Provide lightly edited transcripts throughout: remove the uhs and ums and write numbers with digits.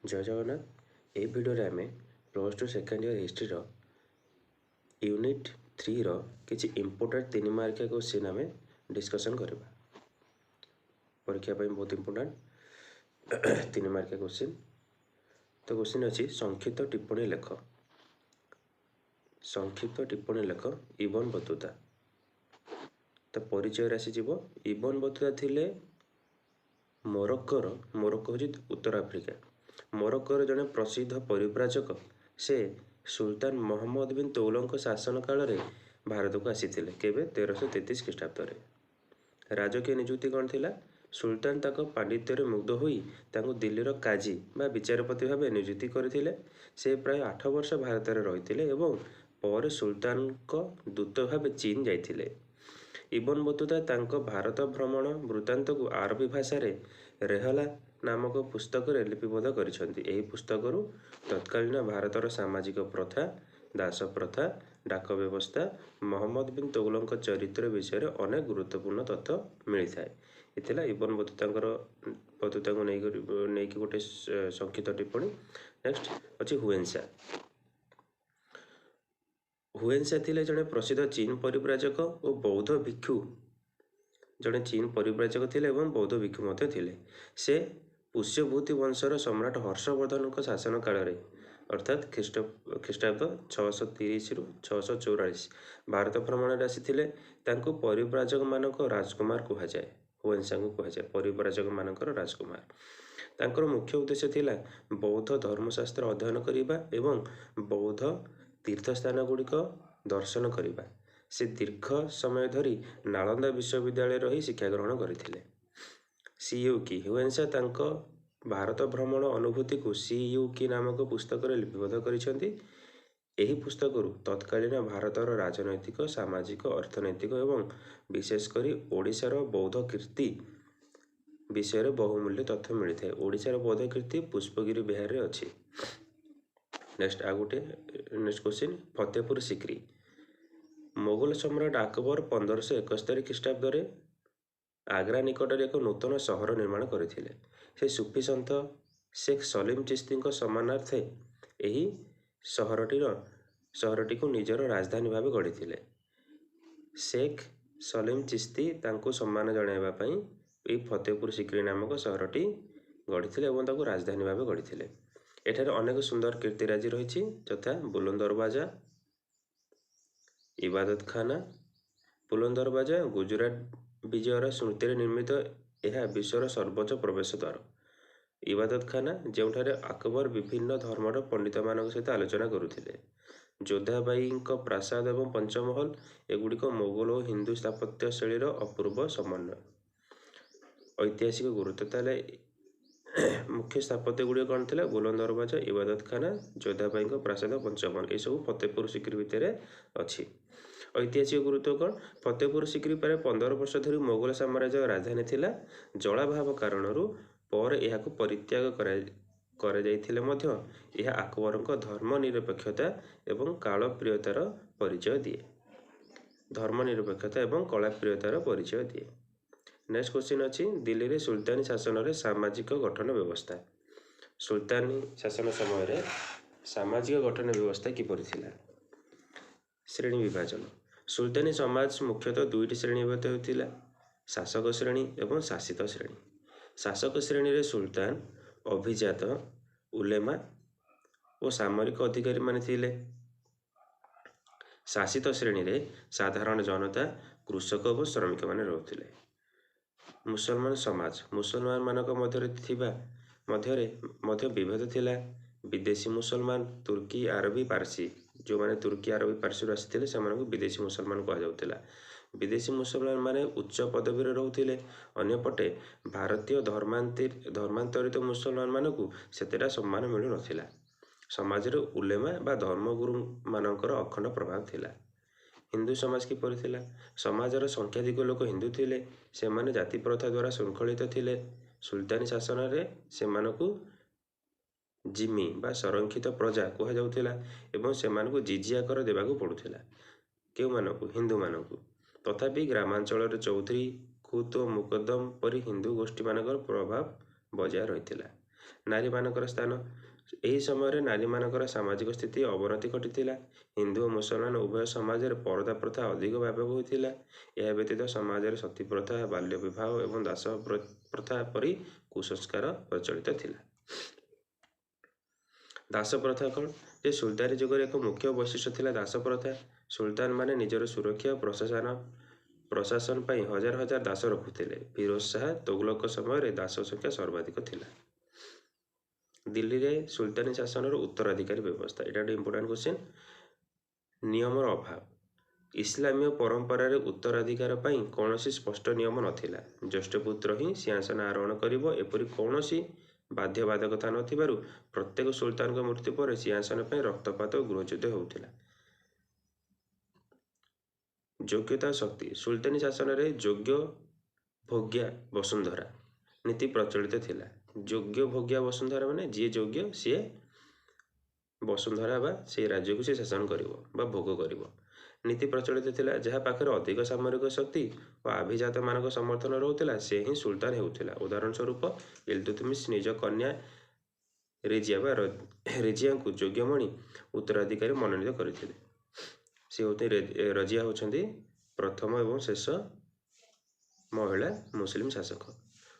जय जगन्नाथ। ये भिडियो आम +2 सेकेंड इयर हिस्ट्री यूनिट 3 किसी इम्पोर्टेंट 3 मार्किया क्वेश्चन आम डिस्कसन करवा। परीक्षा बहुत इम्पोर्टेंट 3 मार्किया क्वेश्चन। तो क्वेश्चन अच्छी संक्षिप्त टिप्पणी लेख। संक्षिप्त टिप्पणी लेख इबन बतुता। तो परिचय आसीज इबन बतुता थिले मोरक्कोर मोरक्को हूँ उत्तर आफ्रिका। मोरक्कोर जड़े प्रसिद्ध परिव्राजक से सुल्तान मोहम्मद बिन तौलक शासन काल में भारत को आसी केवे 1333 ख्रीष्टाब्द। राजकीय निजुक्ति कौन थिला? सुल्तान तक पांडित्य मुग्ध होई तांको दिल्लीर काजी बा विचारपति भाव नियुक्ति करथिले। से प्राय 8 वर्ष भारत में रही एवं पर सुल्तान को दूत भाव चीन जाइथिले। इबन बतुता तांको भारत भ्रमण वृत्तांत को आरबी भाषा रे रेहला नामक पुस्तक रे लिपिबद्ध करिसेंती। एही पुस्तक रु तत्कालीन भारतर सामाजिक प्रथा, दास प्रथा, डाक व्यवस्था, मोहम्मद बिन तौलक चरित्र विषय अनेक गुरुत्वपूर्ण तथ्य मिलता है। इतला इबन बतुता को नहीं गोटे संक्षिप्त टिप्पणी। नेक्स्ट अच्छी हुएंसा। हुएंसा थिले जड़े प्रसिद्ध चीन परिव्राजक और बौद्ध भिक्षु। जड़े चीन परिव्राजक थिले एवं बौद्ध भिक्षु मध्य थिले। से पुष्यभूति वंशर सम्राट हर्षवर्धन शासन काल में अर्थात ख्रीष्टाब्द 630 रु 644 भारत भ्रमण आसी परिव्राजक मानक राजकुमार कहुए। हुएंसा को कहुए परिव्राजक मानकर राजकुमार। तांकर मुख्य उद्देश्य थिला बौद्ध धर्मशास्त्र अध्ययन करिबा एवं बौद्ध तीर्थस्थान गुड़िक दर्शन करिबा। से दीर्घ समय धरी नालंदा विश्वविद्यालय रही शिक्षा ग्रहण करथिले। सीयूकी हुएंसा तांको भारत भ्रमण अनुभूति को सीयूकी नामक पुस्तक लिपिबद्ध करिसेंती। एही पुस्तक तत्कालीन भारतर राजनैतिक, सामाजिक, अर्थनैतिक एवं विशेषकर ओडिशार बौद्ध कीर्ति विषय बहुमूल्य तथ्य मिलता है। ओडिशार बौद्ध कीर्ति पुष्पगिरी बिहार रे अछि। Next question Fatehpur Sikri. मोगल सम्राट अकबर 1571 ख्रीष्टाब्द आग्रा निकट एक नूतन सहर निर्माण करथिले। से सूफी सन्थ शेख सलीम चिश्ती सम्मानार्थे यही सहरटी को निजर राजधानी भाव गढ़ी। शेख सलीम चिश्ती तांको सम्मान जणाइबा पई यही फतेहपुर सिक्री नामक सहरटी गढ़ी और राजधानी भाव गढ़ी। एठारे अनेक सुंदर कीर्तिराजी रही यथा बुलंद दरवाजा, इबादत खाना। बुलंद दरवाजा गुजरात विजयर स्मृति निर्मित यह विश्वर सर्वोच्च प्रवेश द्वार। इबादत खाना जोठारे अकबर विभिन्न धर्मर पंडित मान सहित आलोचना करुथिले। जोधाबाई प्रासाद एवं पंचमहल एगुड़िक मोगल और हिंदू स्थापत्य शैलीर अपूर्व समन्वय। ऐतिहासिक गुरुत्व ताले मुख्य स्थापत्य गुड़िक कौन था? बुलंद दरवाजा, इबादत खाना, जोधाबाई प्रासाद, पंचमहल ये सब फतेहपुर सिक्री भितर अच्छी। ऐतिहासिक गुरुत्व कौन? फतेहपुर सिक्री प्राय 15 वर्ष धरी मोगल साम्राज्य राजधानी थिला। जलाभाव कारण पर यह परित्याग कर यह अकबर धर्मनिरपेक्षता एवं कालप्रियतार परिचय दिए। धर्मनिरपेक्षता एवं कलाप्रियतार परिचय दिए। नेक्स्ट क्वेश्चन अच्छी दिल्ली रे सुल्तानी शासन रे सामाजिक गठन व्यवस्था। सुल्तानी शासन समय सामाजिक गठन व्यवस्था किपरि थिला? श्रेणी विभाजन। सुल्तानी समाज मुख्यतः 2टी श्रेणी व्यक्त होतिला, शासक श्रेणी एवं शासित श्रेणी। शासक श्रेणी रे सुल्तान, अभिजात, उलेमा और सामरिक अधिकारी माने थिले। शासित श्रेणी रे साधारण जनता, कृषक और श्रमिक माने रहउथिले। मुसलमान समाज। मुसलमान मानक मध्य विभेद थिला। विदेशी मुसलमान, तुर्की, आरबी, पारसी। जो माने तुर्की, आरबी, पारसी आसीथिले सेमानकु विदेशी मुसलमान कहा जाउथिला। विदेशी मुसलमान माने उच्च पदवी रे रहउथिले। अन्यपटे भारतीय धर्मांतरित मुसलमान मानकु सेतेटा सम्मान मिलु नथिला। समाज रे उलेमा बा धर्मगुरु मानकर अखंड प्रभाव थिला। हिंदू समाज किपरि थिला? समाजर संख्याधिक लोक हिंदू थिले। से माने जाति प्रथा द्वारा श्रृंखलित थिले। सुल्तानी शासन रे सेमानकु जिमी बा संरक्षित प्रजा कहा जाउथिला एवं सेमानकु जिजिया कर देबाकू पड़ुथिला। केउ मानकु? हिंदू मानकु। तथापि ग्रामांचल चौधरी, खुत और मुकद्दम परी हिंदू गोष्ठी मानकर प्रभाव बजाय रहिथिला। ନାରୀମାନଙ୍କର ସ୍ଥାନ। ଏହି ସମୟରେ ନାରୀମାନଙ୍କର ସାମାଜିକ ସ୍ଥିତି ଅବନତି ଘଟିଥିଲା। ହିନ୍ଦୁ ଓ ମୁସଲମାନ ଉଭୟ ସମାଜରେ ପରଦା ପ୍ରଥା ଅଧିକ ବ୍ୟାପକ ହୋଇଥିଲା। ଏହା ବ୍ୟତୀତ ସମାଜରେ ସତୀ ପ୍ରଥା, ବାଲ୍ୟ ବିବାହ ଏବଂ ଦାସ ପ୍ରଥା ପରି କୁସଂସ୍କାର ପ୍ରଚଳିତ ଥିଲା। ଦାସ ପ୍ରଥା କ'ଣ? ଯେ ସୁଲତାନି ଯୁଗରେ ଏକ ମୁଖ୍ୟ ବୈଶିଷ୍ଟ୍ୟ ଥିଲା ଦାସ ପ୍ରଥା। ସୁଲତାନମାନେ ନିଜର ସୁରକ୍ଷା ପ୍ରଶାସନ ପାଇଁ ହଜାର ହଜାର ଦାସ ରଖୁଥିଲେ। ଫିରୋଜ ଶାହ ତୁଗଲକଙ୍କ ସମୟରେ ଦାସ ସଂଖ୍ୟା ସର୍ବାଧିକ ଥିଲା। ଦିଲ୍ଲୀରେ ସୁଲତାନି ଶାସନର ଉତ୍ତରାଧିକାରୀ ବ୍ୟବସ୍ଥା। ଏଇଟା ଗୋଟେ ଇମ୍ପୋର୍ଟାଣ୍ଟ କ୍ୱେଶ୍ଚିନ୍। ନିୟମର ଅଭାବ। ଇସଲାମୀୟ ପରମ୍ପରାରେ ଉତ୍ତରାଧିକାର ପାଇଁ କୌଣସି ସ୍ପଷ୍ଟ ନିୟମ ନଥିଲା। ଜ୍ୟେଷ୍ଠ ପୁତ୍ର ହିଁ ସିଂହାସନ ଆରୋହଣ କରିବ ଏପରି କୌଣସି ବାଧ୍ୟବାଧକତା ନଥିବାରୁ ପ୍ରତ୍ୟେକ ସୁଲତାନଙ୍କ ମୃତ୍ୟୁ ପରେ ସିଂହାସନ ପାଇଁ ରକ୍ତପାତ ଓ ଗୃହଯୁଦ୍ଧ ହେଉଥିଲା। ଯୋଗ୍ୟତା ଓ ଶକ୍ତି। ସୁଲତାନି ଶାସନରେ ଯୋଗ୍ୟ ଭୋଗ୍ୟା ବସୁନ୍ଧରା ନୀତି ପ୍ରଚଳିତ ଥିଲା। ଯୋଗ୍ୟ ଭୋଗ୍ୟା ବସୁନ୍ଧରା ମାନେ ଯିଏ ଯୋଗ୍ୟ ସିଏ ବସୁନ୍ଧରା ବା ସେଇ ରାଜ୍ୟକୁ ସେ ଶାସନ କରିବ ବା ଭୋଗ କରିବ। ନୀତି ପ୍ରଚଳିତ ଥିଲା। ଯାହା ପାଖରେ ଅଧିକ ସାମରିକ ଶକ୍ତି ଓ ଆଭିଜାତମାନଙ୍କ ସମର୍ଥନ ରହୁଥିଲା ସେ ହିଁ ସୁଲତାନ ହେଉଥିଲା। ଉଦାହରଣ ସ୍ୱରୂପ ଇଲତୁତମିଶ ନିଜ କନ୍ୟା ରେଜିଆଙ୍କୁ ଯୋଗ୍ୟମଣି ଉତ୍ତରାଧିକାରୀ ମନୋନୀତ କରିଥିଲେ। ରଜିଆ ହେଉଛନ୍ତି ପ୍ରଥମ ଏବଂ ଶେଷ ମହିଳା ମୁସଲିମ ଶାସକ।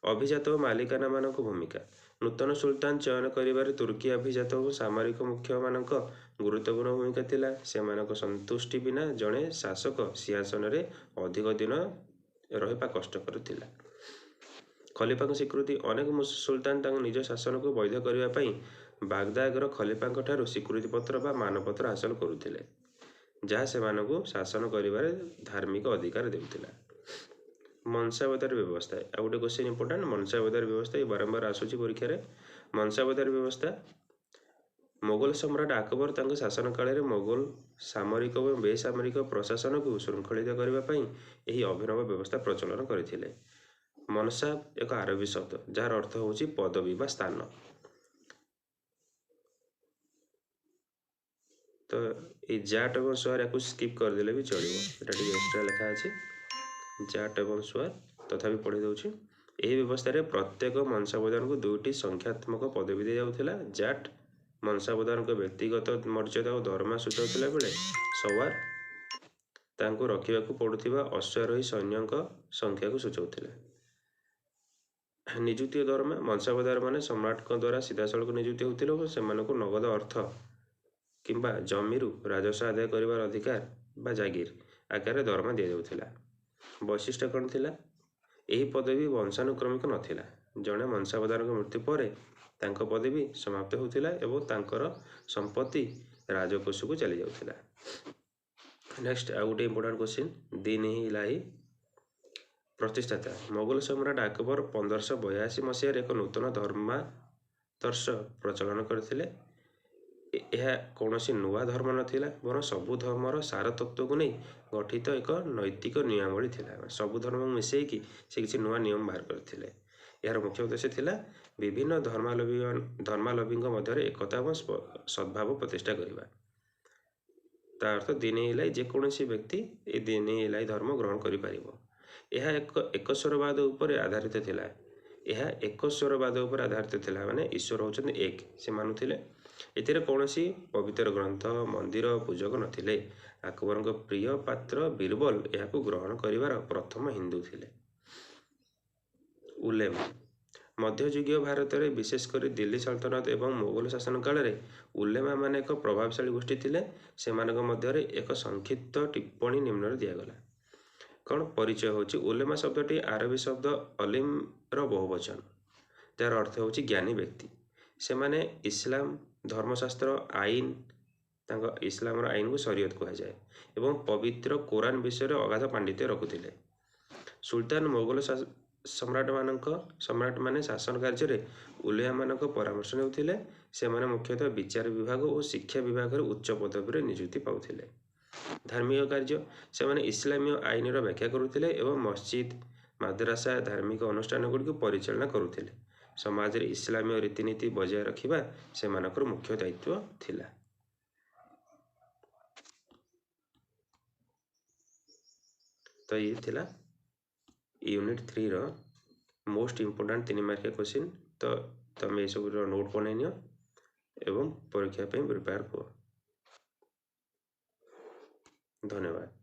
ଅଭିଜାତ ଓ ମାଲିକାନାମାନଙ୍କ ଭୂମିକା। ନୂତନ ସୁଲତାନ ଚୟନ କରିବାରେ ତୁର୍କୀ ଅଭିଜାତ ଓ ସାମରିକ ମୁଖ୍ୟମାନଙ୍କ ଗୁରୁତ୍ୱପୂର୍ଣ୍ଣ ଭୂମିକା ଥିଲା। ସେମାନଙ୍କ ସନ୍ତୁଷ୍ଟି ବିନା ଜଣେ ଶାସକ ସିଂହାସନରେ ଅଧିକ ଦିନ ରହିବା କଷ୍ଟକର ଥିଲା। ଖଲିଫାଙ୍କ ସ୍ୱୀକୃତି। ଅନେକ ସୁଲତାନ ତାଙ୍କ ନିଜ ଶାସନକୁ ବୈଧ କରିବା ପାଇଁ ବାଗଦାଦର ଖଲିଫାଙ୍କ ଠାରୁ ସ୍ୱୀକୃତିପତ୍ର ବା ମାନପତ୍ର ହାସଲ କରୁଥିଲେ, ଯାହା ସେମାନଙ୍କୁ ଶାସନ କରିବାରେ ଧାର୍ମିକ ଅଧିକାର ଦେଉଥିଲା। ମନସାବଦାର ବ୍ୟବସ୍ଥା। ଆଉ ଗୋଟେ କ୍ୱେଶ୍ଚିନ୍ ଇମ୍ପୋର୍ଟାଣ୍ଟ। ମନସାବଦାର ବ୍ୟବସ୍ଥା ବାରମ୍ବାର ଆସୁଛି ପରୀକ୍ଷାରେ। ମନସାବଦାର ବ୍ୟବସ୍ଥା। ମୋଗଲ ସମ୍ରାଟ ଆକବର ତାଙ୍କ ଶାସନ କାଳରେ ମୋଗଲ ସାମରିକ ଏବଂ ବେସାମରିକ ପ୍ରଶାସନକୁ ଶୃଙ୍ଖଳିତ କରିବା ପାଇଁ ଏହି ଅଭିନବ ବ୍ୟବସ୍ଥା ପ୍ରଚଳନ କରିଥିଲେ। ମନସାବ ଏକ ଆରବୀ ଶବ୍ଦ ଯାହାର ଅର୍ଥ ହେଉଛି ପଦବୀ ବା ସ୍ଥାନ। ତ ଏଇ ଜାଟ ଏବଂ ସ୍ୱାର ୟାକୁ ସ୍କିପ୍ କରିଦେଲେ ବି ଚଳିବ। ଏଇଟା ଟିକେ ଏକ୍ସଟ୍ରା ଲେଖା ଅଛି। ଜାଟ ଏବଂ ସ୍ୱାର ତଥାପି ପଢ଼ି ଦେଉଛି। ଏହି ବ୍ୟବସ୍ଥାରେ ପ୍ରତ୍ୟେକ ମନସାବଦାରଙ୍କୁ ଦୁଇଟି ସଂଖ୍ୟାତ୍ମକ ପଦବୀ ଦିଆଯାଉଥିଲା। ଜାଟ ମନସାବଦାରଙ୍କ ବ୍ୟକ୍ତିଗତ ମର୍ଯ୍ୟାଦା ଓ ଦରମା ସୂଚାଉଥିଲା ବେଳେ ସୱାର ତାଙ୍କୁ ରଖିବାକୁ ପଡ଼ୁଥିବା ଅଶ୍ୱାରୋହୀ ସୈନ୍ୟଙ୍କ ସଂଖ୍ୟାକୁ ସୂଚାଉଥିଲା। ନିଯୁକ୍ତି ଓ ଦରମା। ମନସାବଦାରମାନେ ସମ୍ରାଟଙ୍କ ଦ୍ୱାରା ସିଧାସଳଖ ନିଯୁକ୍ତି ହେଉଥିଲେ ଓ ସେମାନଙ୍କୁ ନଗଦ ଅର୍ଥ କିମ୍ବା ଜମିରୁ ରାଜସ୍ୱ ଆଦାୟ କରିବାର ଅଧିକାର ବା ଜାଗିର ଆକାରରେ ଦରମା ଦିଆଯାଉଥିଲା। ବୈଶିଷ୍ଟ୍ୟ କ'ଣ ଥିଲା? ଏହି ପଦବୀ ବଂଶାନୁକ୍ରମିକ ନଥିଲା। ଜଣେ ମନସାବଦାରଙ୍କ ମୃତ୍ୟୁ ପରେ ତାଙ୍କ ପଦବୀ ସମାପ୍ତ ହେଉଥିଲା ଏବଂ ତାଙ୍କର ସମ୍ପତ୍ତି ରାଜକୋଷକୁ ଚାଲିଯାଉଥିଲା। ନେକ୍ସଟ ଆଉ ଗୋଟେ ଇମ୍ପୋର୍ଟାଣ୍ଟ କ୍ୱେଶ୍ଚିନ୍। ଦିନ୍-ଇ-ଇଲାହି ପ୍ରତିଷ୍ଠାତା। ମୋଗଲ ସମ୍ରାଟ ଆକବର 1582 ମସିହାରେ ଏକ ନୂତନ ଧର୍ମାଦର୍ଶ ପ୍ରଚଳନ କରିଥିଲେ। ଏହା କୌଣସି ନୂଆ ଧର୍ମ ନଥିଲା ବରଂ ସବୁ ଧର୍ମର ସାର ତତ୍ତ୍ୱକୁ ନେଇ ଗଠିତ ଏକ ନୈତିକ ନିୟମାବଳୀ ଥିଲା। ସବୁ ଧର୍ମକୁ ମିଶାଇକି ସେ କିଛି ନୂଆ ନିୟମ ବାହାର କରିଥିଲେ। ଏହାର ମୁଖ୍ୟ ଉଦ୍ଦେଶ୍ୟ ଥିଲା ବିଭିନ୍ନ ଧର୍ମାଲମ୍ବୀଙ୍କ ମଧ୍ୟରେ ଏକତା ଏବଂ ସଦ୍ଭାବ ପ୍ରତିଷ୍ଠା କରିବା। ତା ଅର୍ଥ ଦିନ୍-ଇ-ଇଲାହି ଯେକୌଣସି ବ୍ୟକ୍ତି ଏ ଦିନ୍-ଇ-ଇଲାହି ଧର୍ମ ଗ୍ରହଣ କରିପାରିବ। ଏହା ଏକସ୍ୱରବାଦ ଉପରେ ଆଧାରିତ ଥିଲା। ମାନେ ଈଶ୍ୱର ହେଉଛନ୍ତି ଏକ, ସେ ମାନୁଥିଲେ। ଏଥିରେ କୌଣସି ପବିତ୍ର ଗ୍ରନ୍ଥ, ମନ୍ଦିର, ପୂଜକ ନଥିଲେ। ଆକବରଙ୍କ ପ୍ରିୟ ପାତ୍ର ବୀରବଲ ଏହାକୁ ଗ୍ରହଣ କରିବାର ପ୍ରଥମ ହିନ୍ଦୁ ଥିଲେ। ଉଲେମା। ମଧ୍ୟଯୁଗୀୟ ଭାରତରେ ବିଶେଷ କରି ଦିଲ୍ଲୀ ସଲ୍ତନତ ଏବଂ ମୋଗଲ ଶାସନ କାଳରେ ଉଲେମାମାନେ ଏକ ପ୍ରଭାବଶାଳୀ ଗୋଷ୍ଠୀ ଥିଲେ। ସେମାନଙ୍କ ମଧ୍ୟରେ ଏକ ସଂକ୍ଷିପ୍ତ ଟିପ୍ପଣୀ ନିମ୍ନରେ ଦିଆଗଲା। କ'ଣ ପରିଚୟ ହେଉଛି? ଉଲେମା ଶବ୍ଦଟି ଆରବୀ ଶବ୍ଦ ଅଲିମର ବହୁବଚନ, ଯାହାର ଅର୍ଥ ହେଉଛି ଜ୍ଞାନୀ ବ୍ୟକ୍ତି। ସେମାନେ ଇସଲାମ ଧର୍ମଶାସ୍ତ୍ର ଆଇନ, ତାଙ୍କ ଇସଲାମର ଆଇନକୁ ଶରିୟତ କୁହାଯାଏ, ଏବଂ ପବିତ୍ର କୋରାନ ବିଷୟରେ ଅଗାଧ ପାଣ୍ଡିତ୍ୟ ରଖୁଥିଲେ। ସୁଲତାନ ମୋଗଲ ସମ୍ରାଟମାନେ ଶାସନ କାର୍ଯ୍ୟରେ ଉଲେମାମାନଙ୍କ ପରାମର୍ଶ ନେଉଥିଲେ। ସେମାନେ ମୁଖ୍ୟତଃ ବିଚାର ବିଭାଗ ଓ ଶିକ୍ଷା ବିଭାଗରେ ଉଚ୍ଚ ପଦବୀରେ ନିଯୁକ୍ତି ପାଉଥିଲେ। ଧାର୍ମିକ କାର୍ଯ୍ୟ। ସେମାନେ ଇସଲାମୀୟ ଆଇନର ବ୍ୟାଖ୍ୟା କରୁଥିଲେ ଏବଂ ମସଜିଦ, ମାଦ୍ରାସା, ଧାର୍ମିକ ଅନୁଷ୍ଠାନଗୁଡ଼ିକୁ ପରିଚାଳନା କରୁଥିଲେ। ସମାଜରେ ଇସଲାମୀୟ ରୀତିନୀତି ବଜାୟ ରଖିବା ସେମାନଙ୍କର ମୁଖ୍ୟ ଦାୟିତ୍ୱ ଥିଲା। ତ ଇଏ ଥିଲା ୟୁନିଟ୍ 3ର ମୋଷ୍ଟ ଇମ୍ପୋର୍ଟାଣ୍ଟ 3 ମାର୍କିଆ କ୍ୱେଶ୍ଚିନ୍। ତ तुम ये सब नोट बन नियो एवं परीक्षा पे प्रिपेयर हुआ। धन्यवाद।